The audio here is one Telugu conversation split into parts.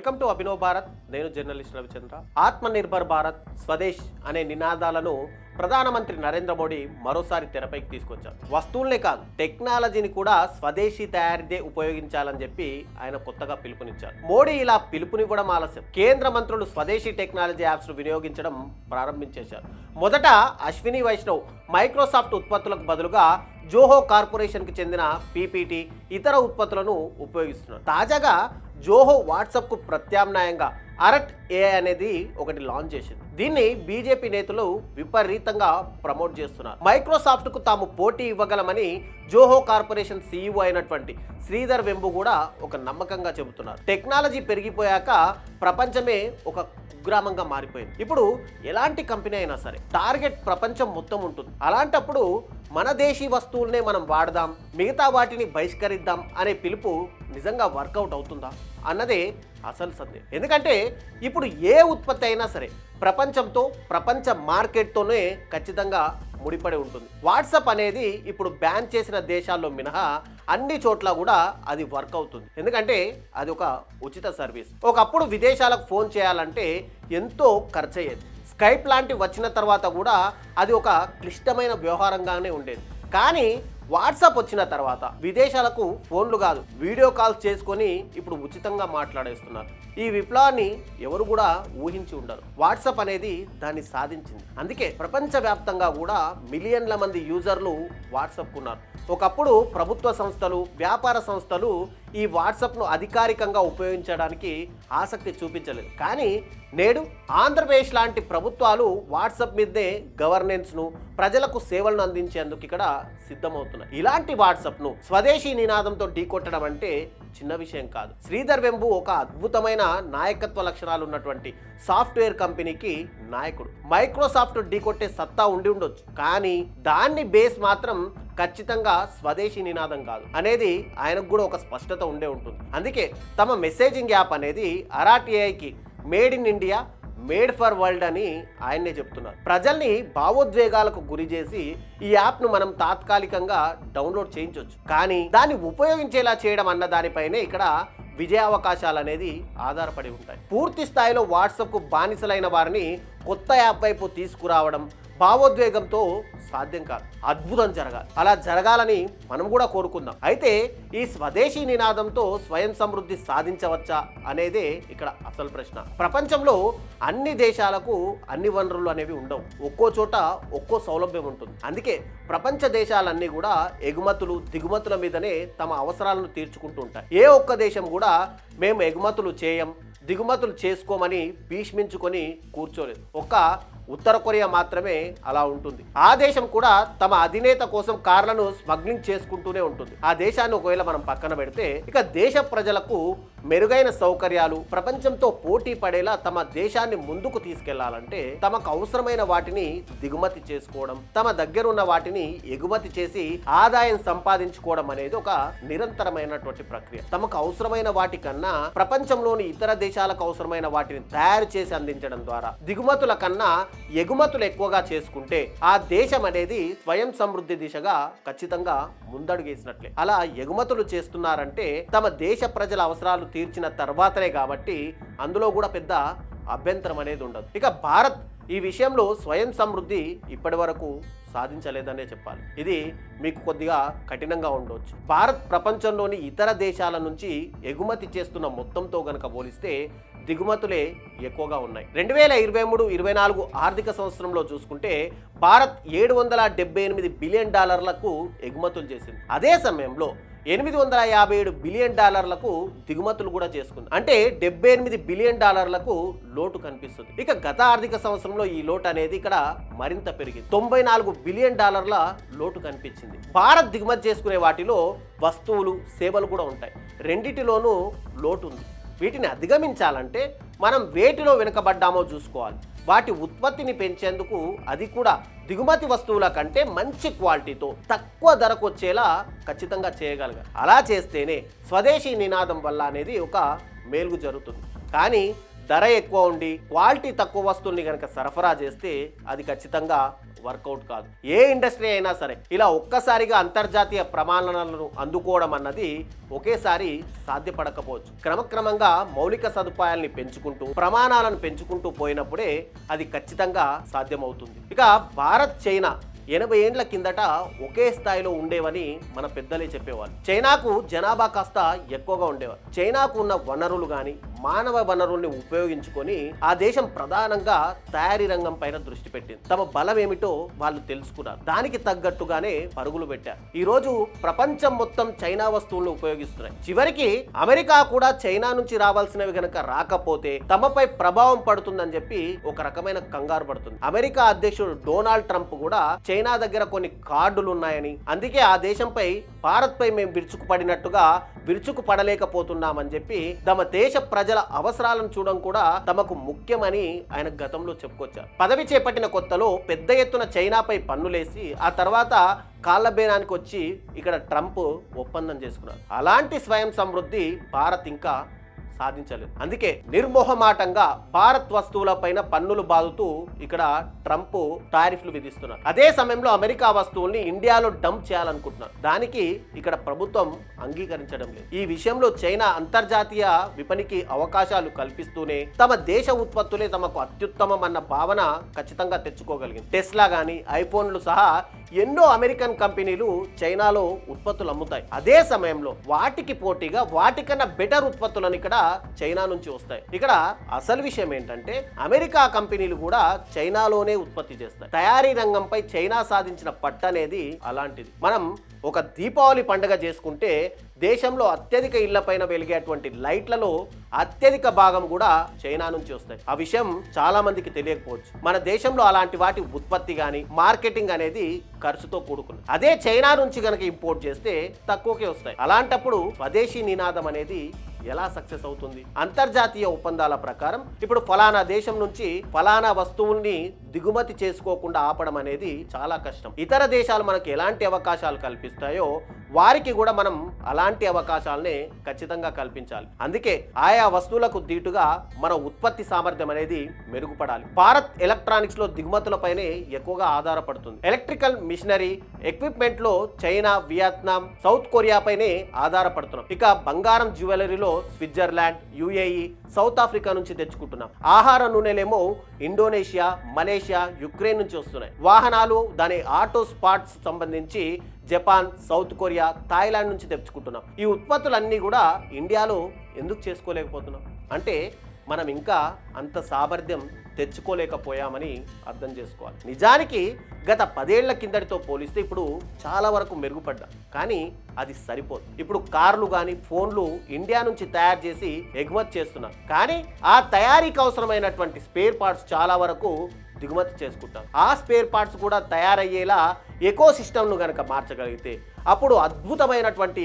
Welcome to Abhinav Bharat. నేను జర్నలిస్ట్ రవిచంద్ర. ఆత్మనిర్భర్ భారత్, స్వదేశ్ అనే నినాదాలను ప్రధానమంత్రి నరేంద్ర మోడీ మరోసారి తెరపైకి తీసుకొచ్చారు. వస్తువులనే కాదు, టెక్నాలజీని కూడా స్వదేశీ తయారీదే ఉపయోగించాలని చెప్పి ఆయన కొత్తగా పిలుపునిచ్చారు. మోడీ ఇలా పిలుపునివ్వడం ఆలస్యం. కేంద్ర మంత్రులు స్వదేశీ టెక్నాలజీ యాప్స్ ను వినియోగించడం ప్రారంభించేశారు. మొదట అశ్విని వైష్ణవ్ మైక్రోసాఫ్ట్ ఉత్పత్తులకు బదులుగా జోహో కార్పొరేషన్కి చెందిన పీపీటీ ఇతర ఉత్పత్తులను ఉపయోగిస్తున్నారు. తాజాగా జోహో వాట్సాప్కు ప్రత్యామ్నాయంగా అరట్ ఏఐ అనేది ఒకటి లాంచ్ చేసింది. దీన్ని బీజేపీ నేతలు విపరీతంగా ప్రమోట్ చేస్తున్నారు. మైక్రోసాఫ్ట్కు తాము పోటీ ఇవ్వగలమని జోహో కార్పొరేషన్ సీఈఓ అయినటువంటి శ్రీధర్ వెంబు కూడా ఒక నమ్మకంగా చెబుతున్నారు. టెక్నాలజీ పెరిగిపోయాక ప్రపంచమే ఒక కుగ్రామంగా మారిపోయింది. ఇప్పుడు ఎలాంటి కంపెనీ అయినా సరే టార్గెట్ ప్రపంచం మొత్తం ఉంటుంది. అలాంటప్పుడు మన దేశీ వస్తువులనే మనం వాడదాం, మిగతా వాటిని బహిష్కరిద్దాం అనే పిలుపు నిజంగా వర్కౌట్ అవుతుందా అన్నదే అసలు సందేహం. ఎందుకంటే ఇప్పుడు ఏ ఉత్పత్తి అయినా సరే ప్రపంచంతో, ప్రపంచ మార్కెట్తోనే ఖచ్చితంగా ముడిపడి ఉంటుంది. వాట్సాప్ అనేది ఇప్పుడు బ్యాన్ చేసిన దేశాల్లో మినహా అన్ని చోట్ల కూడా అది వర్క్ అవుతుంది. ఎందుకంటే అది ఒక ఉచిత సర్వీస్. ఒకప్పుడు విదేశాలకు ఫోన్ చేయాలంటే ఎంతో ఖర్చు అయ్యేది. స్కైప్ లాంటివి వచ్చిన తర్వాత కూడా అది ఒక క్లిష్టమైన వ్యవహారంగానే ఉండేది. కానీ వాట్సాప్ వచ్చిన తర్వాత విదేశాలకు ఫోన్లు కాదు, వీడియో కాల్స్ చేసుకొని ఇప్పుడు ఉచితంగా మాట్లాడేస్తున్నారు. ఈ విప్లవాన్ని ఎవరు కూడా ఊహించి ఉండరు. వాట్సాప్ అనేది దాన్ని సాధించింది. అందుకే ప్రపంచవ్యాప్తంగా కూడా మిలియన్ల మంది యూజర్లు వాట్సాప్ ఉన్నారు. ఒకప్పుడు ప్రభుత్వ సంస్థలు, వ్యాపార సంస్థలు ఈ వాట్సాప్ను అధికారికంగా ఉపయోగించడానికి ఆసక్తి చూపించలేదు. కానీ నేడు ఆంధ్రప్రదేశ్ లాంటి ప్రభుత్వాలు వాట్సాప్ మీదే గవర్నెన్స్ను, ప్రజలకు సేవలను అందించేందుకు ఇక్కడ సిద్ధమవుతున్నాయి. ఇలాంటి వాట్సాప్ను స్వదేశీ నినాదంతో ఢీకొట్టడం అంటే చిన్న విషయం కాదు. శ్రీధర్ వెంబు ఒక అద్భుతమైన నాయకత్వ లక్షణాలు ఉన్నటువంటి సాఫ్ట్వేర్ కంపెనీకి నాయకుడు. మైక్రోసాఫ్ట్ ఢీకొట్టే సత్తా ఉండి ఉండొచ్చు, కానీ దాన్ని బేస్ మాత్రం ఖచ్చితంగా స్వదేశీ నినాదం కాదు అనేది ఆయనకు కూడా ఒక స్పష్టత ఉండే ఉంటుంది. అందుకే తమ మెసేజింగ్ యాప్ అనేది అరాట్ ఏఐకి made in India, made for world అని ఆయన్నే చెప్తున్నారు. ప్రజల్ని భావోద్వేగాలకు గురి చేసి ఈ యాప్ను మనం తాత్కాలికంగా డౌన్లోడ్ చేయించవచ్చు, కానీ దాన్ని ఉపయోగించేలా చేయడం అన్న దానిపైనే ఇక్కడ విజయావకాశాలు అనేది ఆధారపడి ఉంటాయి. పూర్తి స్థాయిలో వాట్సాప్కు బానిసలైన వారిని కొత్త యాప్ వైపు తీసుకురావడం భావోద్వేగంతో సాధ్యం కాదు. అద్భుతం జరగాలి. అలా జరగాలని మనం కూడా కోరుకుందాం. అయితే ఈ స్వదేశీ నినాదంతో స్వయం సమృద్ధి సాధించవచ్చా అనేదే ఇక్కడ అసలు ప్రశ్న. ప్రపంచంలో అన్ని దేశాలకు అన్ని వనరులు అనేవి ఉండవు. ఒక్కో చోట ఒక్కో సౌలభ్యం ఉంటుంది. అందుకే ప్రపంచ దేశాలన్నీ కూడా ఎగుమతులు, దిగుమతుల మీదనే తమ అవసరాలను తీర్చుకుంటూ ఉంటాయి. ఏ ఒక్క దేశం కూడా మేము ఎగుమతులు చేయం, దిగుమతులు చేసుకోమని భీష్మించుకొని కూర్చోలేదు. ఒక్క ఉత్తర కొరియా మాత్రమే అలా ఉంటుంది. ఆ దేశం కూడా తమ అధినేత కోసం కార్లను స్మగ్లింగ్ చేసుకుంటూనే ఉంటుంది. ఆ దేశాన్ని ఒకవేళ మనం పక్కన పెడితే ఇక దేశ ప్రజలకు మెరుగైన సౌకర్యాలు, ప్రపంచంతో పోటీ పడేలా తమ దేశాన్ని ముందుకు తీసుకెళ్లాలంటే తమకు అవసరమైన వాటిని దిగుమతి చేసుకోవడం, తమ దగ్గర ఉన్న వాటిని ఎగుమతి చేసి ఆదాయం సంపాదించుకోవడం అనేది ఒక నిరంతరమైనటువంటి ప్రక్రియ. తమకు అవసరమైన వాటి కన్నా ప్రపంచంలోని ఇతర దేశాలకు అవసరమైన వాటిని తయారు చేసి అందించడం ద్వారా దిగుమతుల కన్నా ఎగుమతులు ఎక్కువగా చేసుకుంటే ఆ దేశం అనేది స్వయం సమృద్ధి దిశగా ఖచ్చితంగా ముందడుగేసినట్లే. అలా ఎగుమతులు చేస్తున్నారంటే తమ దేశ ప్రజల అవసరాలు తీర్చిన తర్వాతనే కాబట్టి అందులో కూడా పెద్ద అభ్యంతరం అనేది ఉండదు. ఇక భారత్ ఈ విషయంలో స్వయం సమృద్ధి ఇప్పటి వరకు సాధించలేదనే చెప్పాలి. ఇది మీకు కొద్దిగా కఠినంగా ఉండవచ్చు. భారత్ ప్రపంచంలోని ఇతర దేశాల నుంచి ఎగుమతి చేస్తున్న మొత్తంతో గనక పోలిస్తే దిగుమతులే ఎక్కువగా ఉన్నాయి. 2023-24 ఆర్థిక సంవత్సరంలో చూసుకుంటే భారత్ $778 బిలియన్ ఎగుమతులు చేసింది. అదే సమయంలో $857 బిలియన్ దిగుమతులు కూడా చేసుకుంది. అంటే $78 బిలియన్ లోటు కనిపిస్తుంది. ఇక గత ఆర్థిక సంవత్సరంలో ఈ లోటు అనేది ఇక్కడ మరింత పెరిగింది. $94 బిలియన్ లోటు కనిపించింది. భారత్ దిగుమతి చేసుకునే వాటిలో వస్తువులు, సేవలు కూడా ఉంటాయి. రెండిటిలోనూ లోటు ఉంది. వీటిని అధిగమించాలంటే మనం వేటిలో వెనుకబడ్డామో చూసుకోవాలి. వాటి ఉత్పత్తిని పెంచేందుకు అది కూడా దిగుమతి వస్తువుల కంటే మంచి క్వాలిటీతో తక్కువ ధరకు వచ్చేలా ఖచ్చితంగా చేయగలగాలి. అలా చేస్తేనే స్వదేశీ నినాదం వల్ల అనేది ఒక మేలు జరుగుతుంది. కానీ ధర ఎక్కువ ఉండి క్వాలిటీ తక్కువ వస్తువుల్ని కనుక సరఫరా చేస్తే అది ఖచ్చితంగా వర్కౌట్ కాదు. ఏ ఇండస్ట్రీ అయినా సరే ఇలా ఒక్కసారిగా అంతర్జాతీయ ప్రమాణాలను అందుకోవడం అన్నది ఒకేసారి సాధ్యపడకపోవచ్చు. క్రమక్రమంగా మౌలిక సదుపాయాల్ని పెంచుకుంటూ ప్రమాణాలను పెంచుకుంటూ పోయినప్పుడే అది ఖచ్చితంగా సాధ్యమవుతుంది. ఇక భారత్, చైనా 80 ఏండ్ల కిందట ఒకే స్థాయిలో ఉండేవని మన పెద్దలే చెప్పేవాళ్ళు. చైనాకు జనాభా కాస్త ఎక్కువగా ఉండేవారు. చైనాకు ఉన్న వనరులు కానీ మానవ వనరుల్ని ఉపయోగించుకొని ఆ దేశం ప్రధానంగా తయారీ రంగం పైన దృష్టి పెట్టింది. తమ బలం ఏమిటో వాళ్ళు తెలుసుకున్నారు. దానికి తగ్గట్టుగానే పరుగులు పెట్టారు. ఈ రోజు ప్రపంచం మొత్తం చైనా వస్తువులను ఉపయోగిస్తున్నాయి. చివరికి అమెరికా కూడా చైనా నుంచి రావాల్సినవి గనక రాకపోతే తమపై ప్రభావం పడుతుందని చెప్పి ఒక రకమైన కంగారు పడుతుంది. అమెరికా అధ్యక్షుడు డొనాల్డ్ ట్రంప్ కూడా చైనా దగ్గర కొన్ని కార్డులు ఉన్నాయని, అందుకే ఆ దేశంపై భారత్ పై మేము విరుచుకుపడినట్టుగా విరుచుకుపడలేకపోతున్నామని చెప్పి తమ దేశ ప్రజల అవసరాలను చూడడం కూడా తమకు ముఖ్యమని ఆయన గతంలో చెప్పుకొచ్చారు. పదవి చేపట్టిన కొత్తలో పెద్ద ఎత్తున చైనాపై పన్నులేసి ఆ తర్వాత కాళ్ళబేరానికి వచ్చి ఇక్కడ ట్రంప్ ఒప్పందం చేసుకున్నారు. అలాంటి స్వయం సమృద్ధి భారత్ ఇంకా సాధించలేదు. అందుకే నిర్మోహమాటంగా భారత్ వస్తువులపైన పన్నులు బాదుతూ ఇక్కడ ట్రంప్ టారిఫ్లు విధిస్తున్నారు. అదే సమయంలో అమెరికా వస్తువుల్ని ఇండియాలో డంప్ చేయాలనుకుంటున్నారు. దానికి ఇక్కడ ప్రభుత్వం అంగీకరించడం లేదు. ఈ విషయంలో చైనా అంతర్జాతీయ విపణికి అవకాశాలు కల్పిస్తూనే తమ దేశ ఉత్పత్తులే తమకు అత్యుత్తమం అన్న భావన ఖచ్చితంగా తెచ్చుకోగలిగింది. టెస్లా గానీ, ఐఫోన్లు సహా ఎన్నో అమెరికన్ కంపెనీలు చైనాలో ఉత్పత్తులు అమ్ముతాయి. అదే సమయంలో వాటికి పోటీగా వాటికన్నా బెటర్ ఉత్పత్తులను ఇక్కడ చైనా నుంచి వస్తాయి. ఇక్కడ అసలు విషయం ఏంటంటే అమెరికా కంపెనీలు కూడా చైనాలోనే ఉత్పత్తి చేస్తాయి. తయారీ రంగంపై చైనా సాధించిన పట్టు అనేది అలాంటిది. మనం ఒక దీపావళి పండుగ చేసుకుంటే దేశంలో అత్యధిక ఇళ్లపైన వెలిగేటువంటి లైట్లలో అత్యధిక భాగం కూడా చైనా నుంచి వస్తాయి. ఆ విషయం చాలా మందికి తెలియకపోవచ్చు. మన దేశంలో అలాంటి వాటి ఉత్పత్తి కానీ మార్కెటింగ్ అనేది ఖర్చుతో కూడుకున్నది. అదే చైనా నుంచి కనుక ఇంపోర్ట్ చేస్తే తక్కువకే వస్తాయి. అలాంటప్పుడు స్వదేశీ నినాదం అనేది ఎలా సక్సెస్ అవుతుంది? అంతర్జాతీయ ఒప్పందాల ప్రకారం ఇప్పుడు ఫలానా దేశం నుంచి ఫలానా వస్తువుల్ని దిగుమతి చేసుకోకుండా ఆపడం అనేది చాలా కష్టం. ఇతర దేశాలు మనకు ఎలాంటి అవకాశాలు కల్పిస్తాయో వారికి కూడా మనం అలాంటి అవకాశాలనే ఖచ్చితంగా కల్పించాలి. అందుకే ఆయా వస్తువులకు దీటుగా మన ఉత్పత్తి సామర్థ్యం అనేది మెరుగుపడాలి. భారత్ ఎలక్ట్రానిక్స్ లో దిగుమతులపైనే ఎక్కువగా ఆధారపడుతుంది. ఎలక్ట్రికల్ మిషనరీ ఎక్విప్మెంట్ లో చైనా, వియత్నాం, సౌత్ కొరియా పైనే ఆధారపడుతున్నాం. ఇక బంగారం జ్యువెలరీలో స్విట్జర్లాండ్, యుఏఈ, సౌత్ ఆఫ్రికా నుంచి తెచ్చుకుంటున్నాం. ఆహార నూనెలేమో ఇండోనేషియా, మలేషియా, యుక్రెయిన్ నుంచి వస్తున్నాయి. వాహనాలు, దాని ఆటో స్పాట్స్ సంబంధించి జపాన్, సౌత్ కొరియా, థాయిలాండ్ నుంచి తెచ్చుకుంటున్నాం. ఈ ఉత్పత్తులన్నీ కూడా ఇండియాలో ఎందుకు చేసుకోలేకపోతున్నాం అంటే మనం ఇంకా అంత సామర్థ్యం తెచ్చుకోలేకపోయామని అర్థం చేసుకోవాలి. నిజానికి గత 10 ఏళ్ల కిందటితో పోలిస్తే ఇప్పుడు చాలా వరకు మెరుగుపడ్డా, కానీ అది సరిపోదు. ఇప్పుడు కార్లు కానీ ఫోన్లు ఇండియా నుంచి తయారు చేసి ఎగుమతి చేస్తున్నారు. కానీ ఆ తయారీకి అవసరమైనటువంటి స్పేర్ పార్ట్స్ చాలా వరకు దిగుమతి చేసుకుంటాం. ఆ స్పేర్ పార్ట్స్ కూడా తయారయ్యేలా ఎకో సిస్టమ్ను కనుక మార్చగలిగితే అప్పుడు అద్భుతమైనటువంటి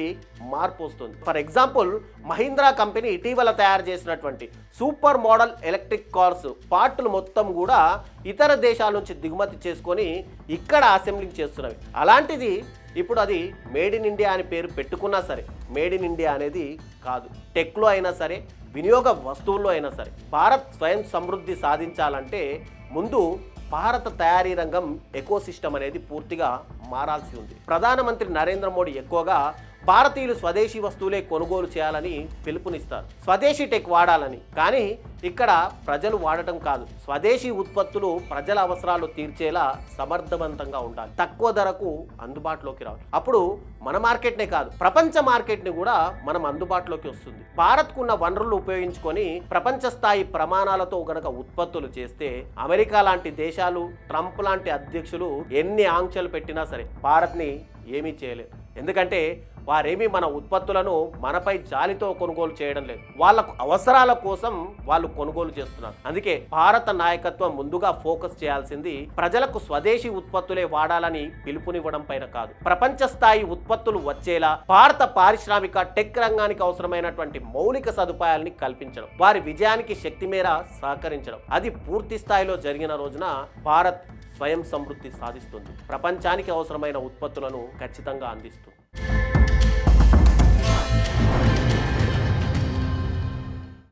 మార్పు వస్తుంది. ఫర్ ఎగ్జాంపుల్, మహీంద్రా కంపెనీ ఇటీవల తయారు చేసినటువంటి సూపర్ మోడల్ ఎలక్ట్రిక్ కార్స్ పార్టులు మొత్తం కూడా ఇతర దేశాల నుంచి దిగుమతి చేసుకొని ఇక్కడ అసెంబ్లింగ్ చేస్తున్నవి. అలాంటిది ఇప్పుడు అది మేడ్ ఇన్ ఇండియా అని పేరు పెట్టుకున్నా సరే మేడ్ ఇన్ ఇండియా అనేది కాదు. టెక్లో అయినా సరే, వినియోగ వస్తువుల్లో అయినా సరే భారత్ స్వయం సమృద్ధి సాధించాలంటే ముందు భారత తయారీ రంగం ఎకోసిస్టమ్ అనేది పూర్తిగా మారాల్సి ఉంది. ప్రధానమంత్రి నరేంద్ర మోడీ ఎక్కువగా భారతీయులు స్వదేశీ వస్తువులే కొనుగోలు చేయాలని పిలుపునిస్తారు, స్వదేశీ టెక్ వాడాలని. కానీ ఇక్కడ ప్రజలు వాడటం కాదు, స్వదేశీ ఉత్పత్తులు ప్రజల అవసరాలు తీర్చేలా సమర్థవంతంగా ఉండాలి, తక్కువ ధరకు అందుబాటులోకి రావాలి. అప్పుడు మన మార్కెట్నే కాదు, ప్రపంచ మార్కెట్ని కూడా మనం అందుబాటులోకి వస్తుంది. భారత్కు ఉన్న వనరులు ఉపయోగించుకొని ప్రపంచ స్థాయి ప్రమాణాలతో గనక ఉత్పత్తులు చేస్తే అమెరికా లాంటి దేశాలు, ట్రంప్ లాంటి అధ్యక్షులు ఎన్ని ఆంక్షలు పెట్టినా సరే భారత్ని ఏమీ చేయలేరు. ఎందుకంటే వారేమీ మన ఉత్పత్తులను మనపై జాలితో కొనుగోలు చేయడం లేదు, వాళ్ళకు అవసరాల కోసం వాళ్ళు కొనుగోలు చేస్తున్నారు. అందుకే భారత నాయకత్వం ముందుగా ఫోకస్ చేయాల్సింది ప్రజలకు స్వదేశీ ఉత్పత్తులే వాడాలని పిలుపునివ్వడం పైన కాదు, ప్రపంచ స్థాయి ఉత్పత్తులు వచ్చేలా భారత పారిశ్రామిక టెక్ రంగానికి అవసరమైనటువంటి మౌలిక సదుపాయాలని కల్పించడం, వారి విజయానికి శక్తి మేర సహకరించడం. అది పూర్తి స్థాయిలో జరిగిన రోజున భారత్ స్వయం సమృద్ధి సాధిస్తుంది, ప్రపంచానికి అవసరమైన ఉత్పత్తులను ఖచ్చితంగా అందిస్తుంది.